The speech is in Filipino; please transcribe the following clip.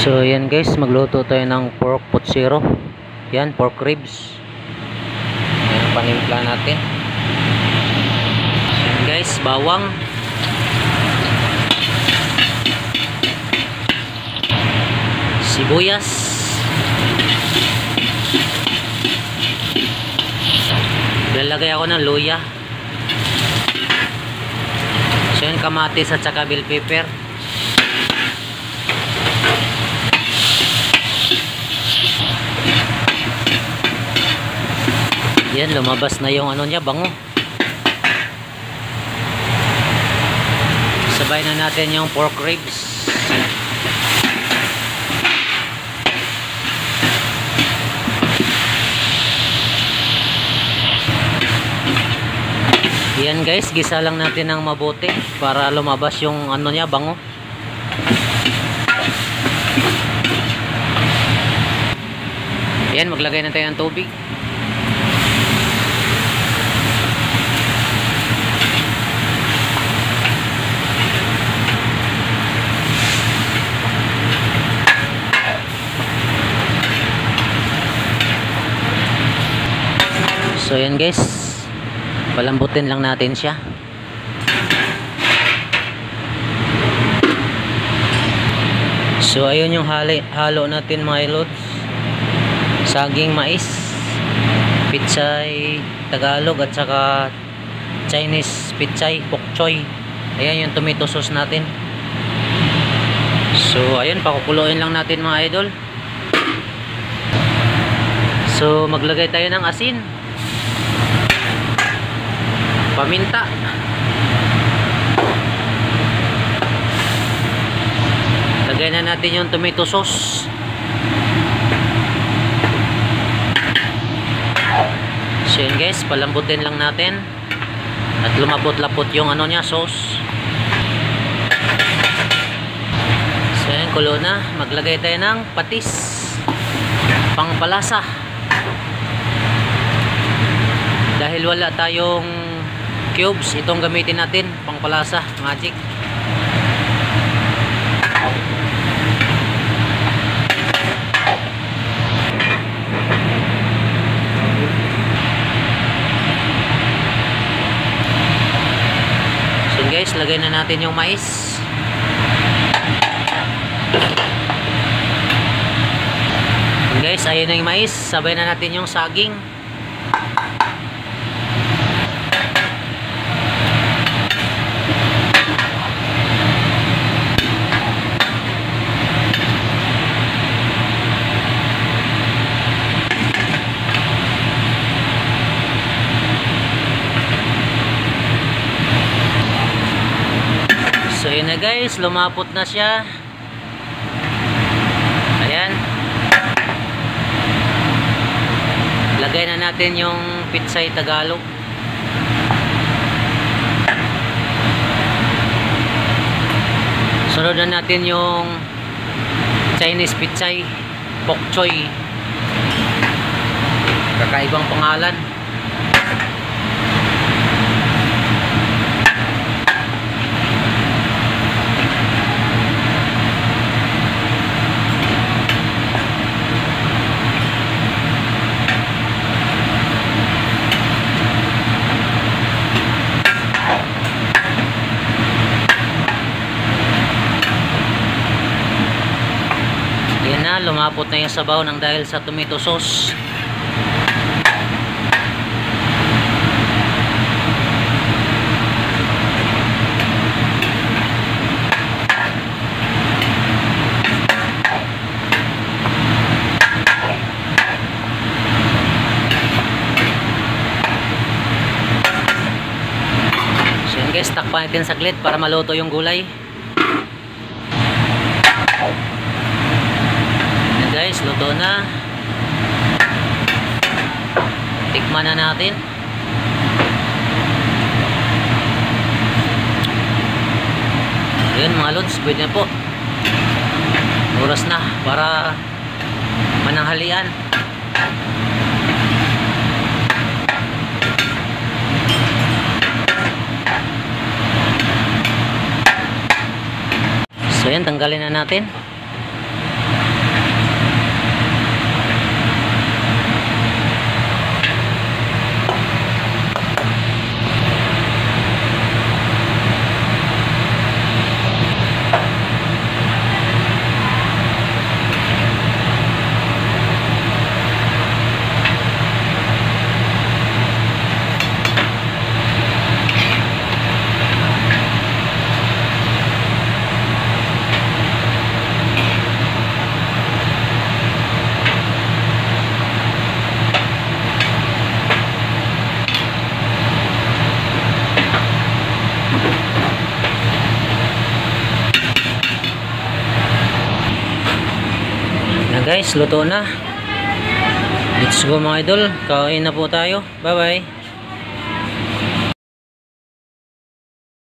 So yan guys, magluto tayo ng pork potsero. Yan, pork ribs. Yan ang panimpla natin. Yan guys, bawang, sibuyas, lalagay ako ng luya. So yan, kamatis at saka bell pepper. Yan, lumabas na yung ano niya, bango. Sabay na natin yung pork ribs. Yan guys, gisa lang natin ng mabuti para lumabas yung ano niya, bango. Yan, maglagay na tayo ng tubig. So yan guys, palambutin lang natin siya. So ayun yung halo natin mga ilods. Saging mais, pitsay Tagalog at saka Chinese pitsay pok choy. Ayan yung tomato sauce natin. So ayun, pakukuluin lang natin mga idol. So maglagay tayo ng asin, paminta, lagay na natin yung tomato sauce. So yun guys, palambutin lang natin at lumapot-lapot yung ano niya, sauce. So yun, kulo na. Maglagay tayo ng patis, pangpalasa. Dahil wala tayong cubes, itong gamitin natin, pangpalasa, magic. So guys, lagay na natin yung mais. So guys, ayun na yung mais, sabay na natin yung saging. So yun na guys, lumapot na siya. Ayan. Lagay na natin yung pitsay Tagalog. Sunod na natin yung Chinese pitsay pok choy. Kakaibang pangalan. Yan na, lumapot na yung sabaw ng dahil sa tomato sauce. So yan guys, takpan natin saglit para maluto yung gulay. Guys, luto na. Tikman na natin. Ayun mga lods, pwede na po. Oras na para mananghalian. So yan, tanggalin na natin. Guys, luto na. Let's go mga idol. Kain na po tayo. Bye bye.